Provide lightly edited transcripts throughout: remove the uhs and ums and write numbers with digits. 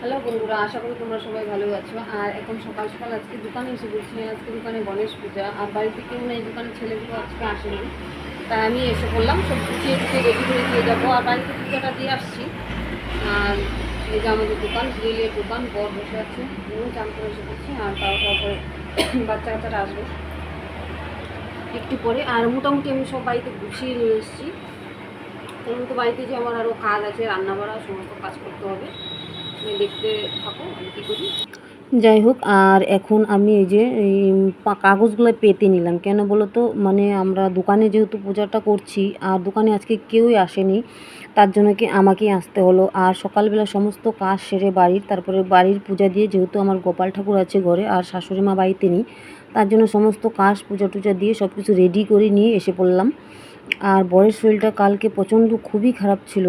Hello বন্ধুরা, আশা করি তোমরা সবাই ভালো আছো। আর এখন সকাল সকাল আজকে দোকানে এসে বলছি। আজকে দোকানে গণেশ পূজা, আর বাড়িতে কেউ নেই, দোকানের ছেলেগুলো আজকে আসেনি, তাই আমি এসে বললাম সব গুছিয়ে গুছিয়ে রেডি করে দিয়ে যাবো। আর বাড়িতে পূজাটা দিয়ে আসছি। আর এই যে আমাদের দোকান, গ্রিলের দোকান, বর বসে আছে, চান করে এসে করছি। আর তারপরে বাচ্চা কাচ্চারা আসবে একটু পরে। আর মোটামুটি আমি সব বাড়িতে গুছিয়ে নিয়ে এসেছি। তেমন তো বাড়িতে যে আমার আরও কাজ আছে, রান্না বাড়া সমস্ত কাজ করতে হবে। দেখতে থাকো আমি কী করি। যাই হোক, আর এখন আমি এই যে কাগজগুলো পেতে নিলাম। কেন বলো তো, মানে আমরা দোকানে যেহেতু পূজাটা করছি, আর দোকানে আজকে কেউই আসেনি, তার জন্য কি আমাকেই আসতে হলো। আর সকালবেলা সমস্ত কাজ সেরে বাড়ির, তারপরে বাড়ির পূজা দিয়ে, যেহেতু আমার গোপাল ঠাকুর আছে ঘরে আর শাশুড়ি মা বাড়িতে নেই, তার জন্য সমস্ত কাজ পূজা টুজা দিয়ে সব কিছু রেডি করে নিয়ে এসে পড়লাম। আর বরের শরীরটা কালকে প্রচণ্ড খুবই খারাপ ছিল,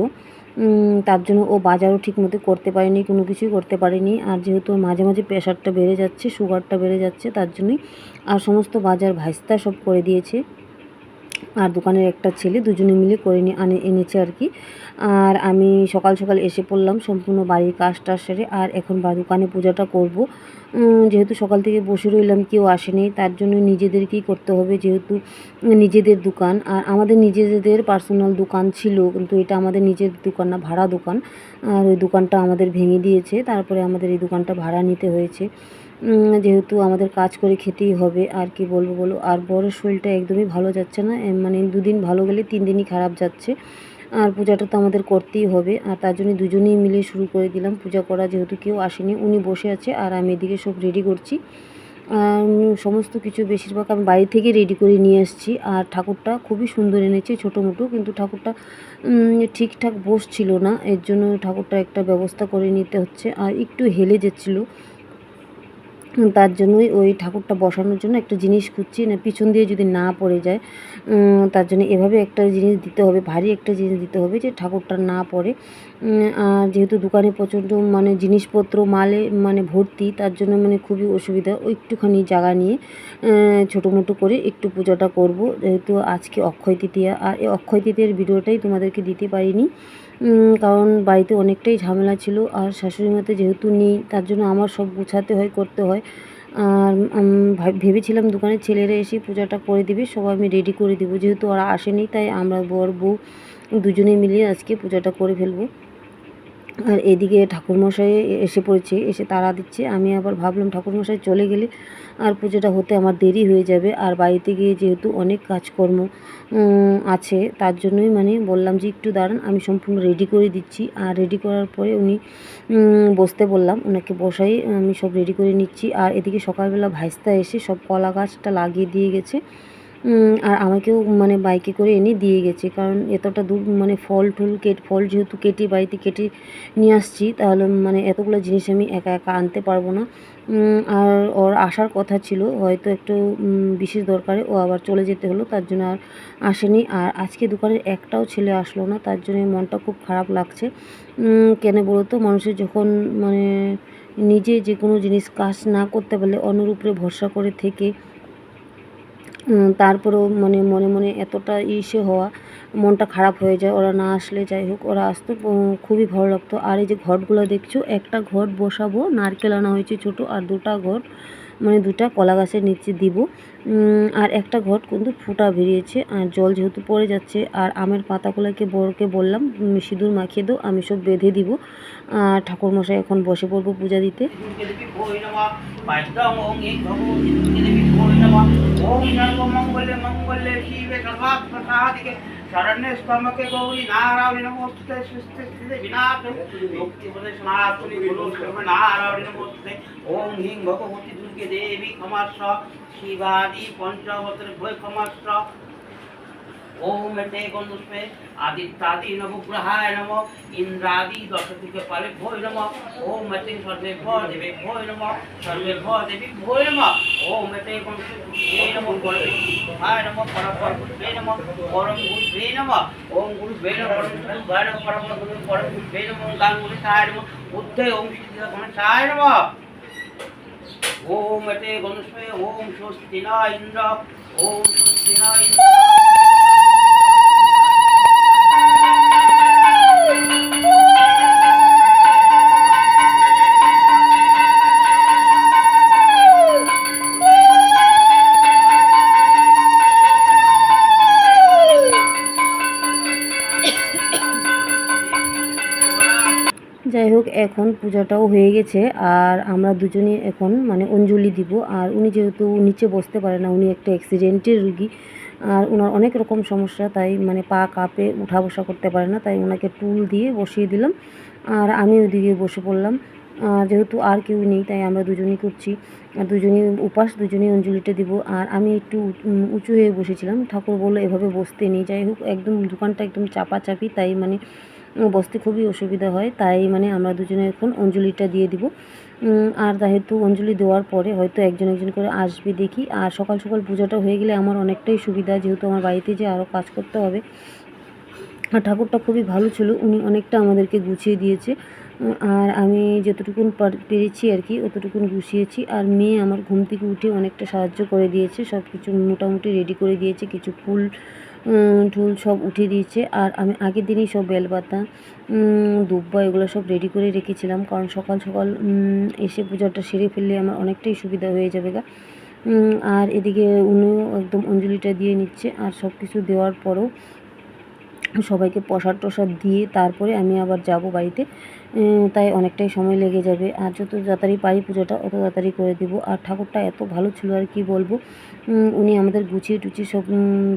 তার জন্য ও বাজারও ঠিকমতো করতে পারেনি, কোনো কিছুই করতে পারেনি। আর যেহেতু মাঝে মাঝে প্রেশারটা বেড়ে যাচ্ছে, সুগারটা বেড়ে যাচ্ছে, তার জন্যই আর সমস্ত বাজার ভাইস্তা সব করে দিয়েছে। আর দোকানের একটা ছেলে, দুজনে মিলে করে এনেছে আর কি। আর আমি সকাল সকাল এসে পড়লাম সম্পূর্ণ বাড়ির কাজটা সেরে। আর এখন দোকানে পূজাটা করব। যেহেতু সকাল থেকে বসে রইলাম, কেউ আসেনি, তার জন্য নিজেদেরকেই করতে হবে, যেহেতু নিজেদের দোকান। আর আমাদের নিজেদের পার্সোনাল দোকান ছিল, কিন্তু এটা আমাদের নিজের দোকান না, ভাড়া দোকান। আর ওই দোকানটা আমাদের ভেঙে দিয়েছে, তারপরে আমাদের এই দোকানটা ভাড়া নিতে হয়েছে। যেহেতু আমাদের কাজ করে খেতেই হবে, আর কি বলবো বলো। আর বড়ের শরীরটা একদমই ভালো যাচ্ছে না, মানে দুদিন ভালো গেলে 3 দিনই খারাপ যাচ্ছে। আর পূজাটা তো আমাদের করতেই হবে, আর তার জন্য দুজনেই মিলে শুরু করে দিলাম পূজা করা। যেহেতু কেউ আসেনি, উনি বসে আছে আর আমি এদিকে সব রেডি করছি। সমস্ত কিছু বেশিরভাগ আমি বাড়ি থেকে রেডি করে নিয়ে এসেছি। আর ঠাকুরটা খুবই সুন্দর এনেছি, ছোটো মোটো, কিন্তু ঠাকুরটা ঠিকঠাক বসছিল না, এর জন্য ঠাকুরটা একটা ব্যবস্থা করে নিতে হচ্ছে। আর একটু হেলে যাচ্ছিলো, তার জন্যই ওই ঠাকুরটা বসানোর জন্য একটা জিনিস খুঁজছি, না পিছন দিয়ে যদি না পড়ে যায়, তার জন্য এভাবে একটা জিনিস দিতে হবে, ভারী একটা জিনিস দিতে হবে, যে ঠাকুরটা না পড়ে। আর যেহেতু দোকানে প্রচণ্ড মানে জিনিসপত্র মালে মানে ভর্তি, তার জন্য মানে খুবই অসুবিধা। ওই একটুখানি জায়গা নিয়ে ছোটো মোটো করে একটু পূজাটা করব। যেহেতু আজকে অক্ষয় তৃতীয়া, আর এই অক্ষয় তৃতীয়ার ভিডিওটাই তোমাদেরকে দিতে পারিনি, কারণ বাড়িতে অনেকটাই ঝামেলা ছিল। আর শাশুড়ি মাতে যেহেতু নেই, তার জন্য আমার সব গুছাতে হয়, করতে হয়। আর ভেবেছিলাম দোকানের ছেলেরা এসে পূজাটা করে দিবে, সব আমি রেডি করে দেবো। যেহেতু ওরা আসেনি, তাই আমরা বর বউ দুজনে মিলিয়ে আজকে পূজাটা করে ফেলবো। আর এদিকে ঠাকুরমশাই এসে পড়েছে, এসে তাড়া দিচ্ছে। আমি আবার ভাবলাম ঠাকুরমশাই চলে গেলে আর পুজোটা হতে আমার দেরি হয়ে যাবে। আর বাড়িতে গিয়ে যেহেতু অনেক কাজকর্ম আছে, তার জন্যই মানে বললাম যে একটু দাঁড়ান, আমি সম্পূর্ণ রেডি করে দিচ্ছি। আর রেডি করার পরে উনি বসতে বললাম, ওনাকে বসাই আমি সব রেডি করে নিচ্ছি। আর এদিকে সকালবেলা ভাইস্তা এসে সব কলা গাছটা লাগিয়ে দিয়ে গেছে। আর আমাকেও মানে বাইকে করে এনে দিয়ে গেছে, কারণ এতটা দূর মানে ফল যেহেতু কেটে বাড়িতে কেটে নিয়ে আসছি, তাহলে মানে এতগুলো জিনিস আমি একা একা আনতে পারবো না। আর ওর আসার কথা ছিল হয়তো একটু বিশেষ দরকারে, ও আবার চলে যেতে হলো, তার জন্য আর আসেনি। আর আজকে দোকানের একটাও ছেলে আসলো না, তার জন্য মনটা খুব খারাপ লাগছে। কেন বলো তো, মানুষের যখন মানে নিজে যে কোনো জিনিস কাজ না করতে পারলে অন্যের উপরে ভরসা করে থেকে তারপরেও মানে মনে মনে এতটা ইসে হওয়া, মনটা খারাপ হয়ে যায় ওরা না আসলে। যাই হোক, ওরা আসতো খুবই ভালো লাগতো। আর এই যে ঘটগুলো দেখছো, একটা ঘট বসাবো, নারকেল আনা হয়েছে ছোটো, আর দুটা ঘট মানে দুটা কলা গাছের নিচে দিব। আর একটা ঘট কিন্তু ফুটা বেরিয়েছে, আর জল যেহেতু পড়ে যাচ্ছে। আর আমের পাতাগুলোকে বড়কে বললাম সিঁদুর মাখিয়ে দাও, আমি সব বেঁধে দিব। আর ঠাকুরমশাই এখন বসে পড়বো পূজা দিতে। शरण्य स्तमके गौरी नारायण नमोस्तुते सृष्टि स्थिति विनाश मुक्ति पदे सनातनी गुरु शर्म नारायण नमोस्तुते ओम ह्रीं भगवती दुर्गे देवी क्षमास्व शिवादि पंचावतार भय क्षमास्व ओम एते गंधुष्पे आदित्यादि नवग्रहाय नमः इंद्रादि दशदिक् पाले भोय नमः ओम एते सर्वेभ्यो देवेभ्यो नमः सर्वेभ्यो देवीभ्यो नमः ओम एते गंधुष्पे नमः परमेश्वराय नमः परमपुरुषे नमः परम गुरुवे नमः ओम गुरुवे नमः परम गुरुवे नमः गांगुलिसाय नमः बुद्धे ओम सिद्धिदा गणेशाय नमः ओम एते गंधुष्पे ओम स्वस्ति न इंद्र ओम स्वस्ति न इंद्र যাই হোক, এখন পূজাটাও হয়ে গেছে আর আমরা দুজনে এখন মানে অঞ্জলি দিব। আর উনি যেহেতু নিচে বসতে পারে না, উনি একটা অ্যাক্সিডেন্টের রুগী আর ওনার অনেক রকম সমস্যা, তাই মানে পা কাঁপে, উঠা বসা করতে পারে না, তাই ওনাকে টুল দিয়ে বসিয়ে দিলাম আর আমি ওদিকে বসে পড়লাম। যেহেতু আর কেউ নেই তাই আমরা দুজনেই করছি, আর দুজনেই উপাস, দুজনেই অঞ্জলিটা দিব। আর আমি একটু উঁচু হয়ে বসেছিলাম, ঠাকুর বললো এভাবে বসতে নেই। যাই হোক, একদম দোকানটা একদম চাপাচাপি, তাই মানে বসতে খুবই অসুবিধা হয়, তাই মানে আমরা দুজনে এখন অঞ্জলিটা দিয়ে দিব। আর যেহেতু অঞ্জলি দেওয়ার পরে হয়তো একজন একজন করে আসবে দেখি। আর সকাল সকাল পূজাটা হয়ে গেলে আমার অনেকটাই সুবিধা, যেহেতু আমার বাড়িতে যে আরও কাজ করতে হবে। আর ঠাকুরটা খুবই ভালো ছিল, উনি অনেকটা আমাদেরকে গুছিয়ে দিয়েছে। আর আমি যতটুকুন পেরেছি আর কি অতটুকুন গুছিয়েছি। আর মেয়ে আমার ঘুম থেকে উঠে অনেকটা সাহায্য করে দিয়েছে, সব কিছু মোটামুটি রেডি করে দিয়েছে, কিছু ফুল ঠুল সব উঠিয়ে দিয়েছে। আর আমি আগের দিনই সব বেলপাতা, দুব্বা এগুলো সব রেডি করে রেখেছিলাম, কারণ সকাল সকাল এসে পূজাটা সেরে ফেললে আমার অনেকটাই সুবিধা হয়ে যাবে গা। আর এদিকে উনিও একদম অঞ্জলিটা দিয়ে নিচ্ছে। আর সব কিছু দেওয়ার পরেও সবাইকে প্রসাদ টসাদ দিয়ে তারপরে আমি আবার যাব বাড়িতে, তাই অনেকটাই সময় লেগে যাবে। আর যত তাড়াতাড়ি পারি পুজোটা অত তাড়াতাড়ি করে দেব। আর ঠাকুরটা এত ভালো ছিল আর কি বলবো, উনি আমাদের গুছিয়ে টুচিয়ে সব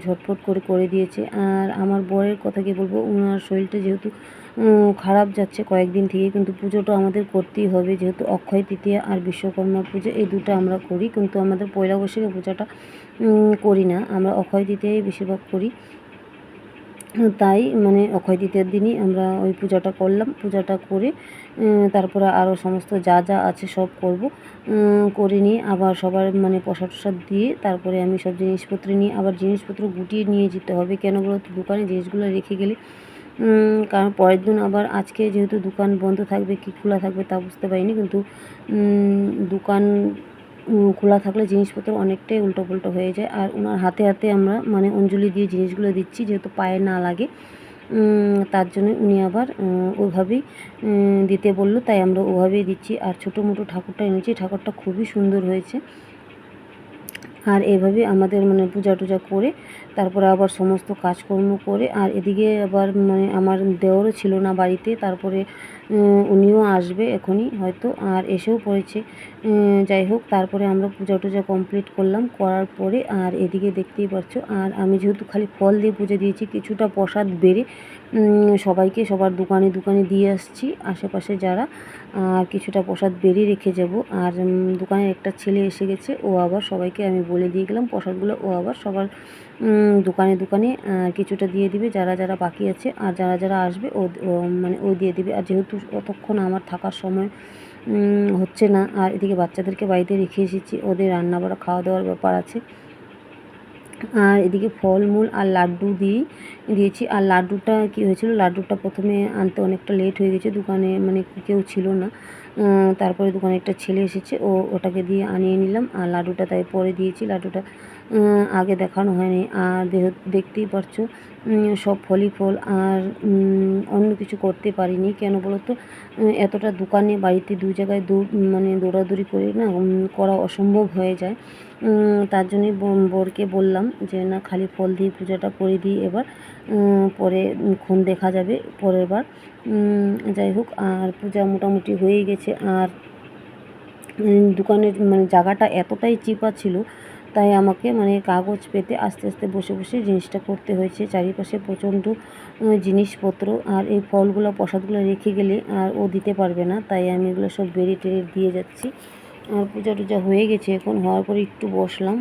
ঝটফট করে করে দিয়েছে। আর আমার বরের কথা কি বলবো, ওনার শরীরটা যেহেতু খারাপ যাচ্ছে কয়েকদিন থেকে, কিন্তু পুজোটা আমাদের করতেই হবে, যেহেতু অক্ষয় তৃতীয়া আর বিশ্বকর্মা পুজো এই দুটো আমরা করি, কিন্তু আমাদের পয়লা বৈশাখে পূজাটা করি না, আমরা অক্ষয় তৃতীয়াই বেশিরভাগ করি। তাই মানে অক্ষয় তৃতীয়ার দিনই আমরা ওই পূজাটা করলাম। পূজাটা করে তারপরে আরও সমস্ত যা যা আছে সব করব, করে নিয়ে আবার সবার মানে প্রসাদ টসাদ দিয়ে তারপরে আমি সব জিনিসপত্র নিয়ে আবার জিনিসপত্র গুটিয়ে নিয়ে যেতে হবে। কেন বলো তো, দোকানে জিনিসগুলো রেখে গেলে কারণ পরের দিন আবার, আজকে যেহেতু দোকান বন্ধ থাকবে কি খোলা থাকবে তা বুঝতে পারিনি, কিন্তু দোকান খোলা থাকলে জিনিসপত্র অনেকটাই উল্টোপুল্টো হয়ে যায়। আর ওনার হাতে হাতে আমরা মানে অঞ্জলি দিয়ে জিনিসগুলো দিচ্ছি, যেহেতু পায়ে না লাগে, তার জন্য উনি আবার ওইভাবেই দিতে বললো, তাই আমরা ওভাবেই দিচ্ছি। আর ছোটো মোটো ঠাকুরটা এনেছি, ঠাকুরটা খুবই সুন্দর হয়েছে। আর এভাবে আমাদের মানে পূজা টুজা করে তারপরে আবার সমস্ত কাজকর্ম করে, আর এদিকে আবার মানে আমার দেওরও ছিল না বাড়িতে, তারপরে উনিও আসবে এখনই হয়তো, আর এসেও পড়েছে। যাই হোক, তারপরে আমরা পূজা টুজা কমপ্লিট করলাম, করার পরে আর এদিকে দেখতেই পাচ্ছ, আর আমি যেহেতু খালি ফল দিয়ে পুজো দিয়েছি, কিছুটা প্রসাদ বেড়ে সবাইকে সবার দোকানে দোকানে দিয়ে আসছি আশেপাশে যারা, আর কিছুটা প্রসাদ বেড়ে রেখে যাব। আর দোকানের একটা ছেলে এসে গেছে, ও আবার সবাইকে আমি বলে দিয়ে গেলাম প্রসাদগুলো, ও আবার সবার দোকানে দোকানে কিছুটা দিয়ে দিবে যারা যারা বাকি আছে, আর যারা যারা আসবে ও মানে ও দিয়ে দিবে। আর যেহেতু অতক্ষণ আমার থাকার সময় হচ্ছে না, আর এদিকে বাচ্চাদেরকে বাড়িতে রেখে এসেছি, ওদের রান্না বাড়া খাওয়া দাওয়ার ব্যাপার আছে। আর এদিকে ফলমূল আর লাড্ডু দিয়েছি। আর লাড্ডুটা কী হয়েছিল, লাড্ডুটা প্রথমে আনতে অনেকটা লেট হয়ে গেছে, দোকানে মানে কেউ ছিল না। তারপরে দোকানে একটা ছেলে এসেছে, ওটাকে দিয়ে আনিয়ে নিলাম। আর লাড্ডুটা তাই পরে দিয়েছি, লাড্ডুটা আগে দেখানো হয়নি। আর দেখতেই পারছো সব ফলই ফল, আর অন্য কিছু করতে পারিনি। কেন বলো তো, এতটা দোকানে বাড়িতে দু জায়গায় মানে দৌড়াদৌড়ি করে না করা অসম্ভব হয়ে যায়। তার জন্যই বরকে বললাম যে না, খালি ফল দিয়ে পূজাটা করে দিই এবার, পরে ক্ষণ দেখা যাবে পরের বার। যাই হোক, আর পূজা মোটামুটি হয়ে গেছে। আর দোকানের মানে জায়গাটা এতটাই চিপা ছিল, তাই আমাকে মানে কাগজ পেতে আস্তে আস্তে বসে বসে জিনিসটা করতে হয়েছে। চারিপাশে প্রচণ্ড জিনিসপত্র, আর এই ফলগুলো প্রসাদগুলো রেখে গেলে আর ও দিতে পারবে না, তাই আমি এগুলো সব বেড়ে টেড়ে দিয়ে যাচ্ছি। আর পূজা টুজা হয়ে গেছে, এখন হওয়ার পরে একটু বসলাম,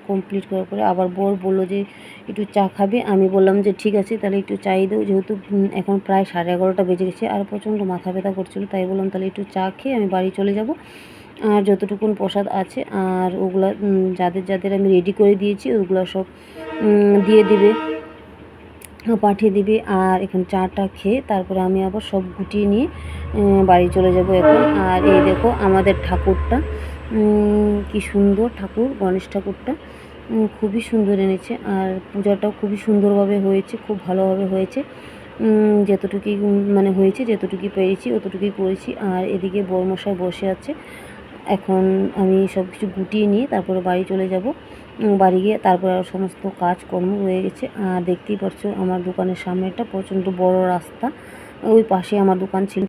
কমপ্লিট করার পরে আবার বর বললো যে একটু চা খাবে। আমি বললাম যে ঠিক আছে, তাহলে একটু চাই দাও, যেহেতু এখন প্রায় 11:30 বেজে গেছে আর প্রচণ্ড মাথা ব্যথা করছিলো, তাই বললাম তাহলে একটু চা খেয়ে আমি বাড়ি চলে যাব। আর যতটুকুন প্রসাদ আছে আর ওগুলো যাদের যাদের আমি রেডি করে দিয়েছি ওগুলো সব দিয়ে দিবে, পাঠিয়ে দিবে। আর এখন চাটা খেয়ে তারপরে আমি আবার সব গুটিয়ে নিয়ে বাড়ি চলে যাব এখন। আর এই দেখো আমাদের ঠাকুরটা, কি সুন্দর ঠাকুর, গণেশ ঠাকুরটা খুবই সুন্দর এনেছে। আর পূজাটাও খুবই সুন্দরভাবে হয়েছে, খুব ভালোভাবে হয়েছে। যতটুকুই মানে হয়েছে, যতটুকুই পেরেছি অতটুকুই করেছি। আর এদিকে বরমশাই বসে আছে, এখন আমি সব কিছু গুটিয়ে নিয়ে তারপরে বাড়ি চলে যাব। বাড়ি গিয়ে তারপরে আর সমস্ত কাজকর্ম রয়ে গেছে। আর দেখতেই পাচ্ছ আমার দোকানের সামনে একটা প্রচণ্ড বড় রাস্তা, ওই পাশে আমার দোকান ছিল।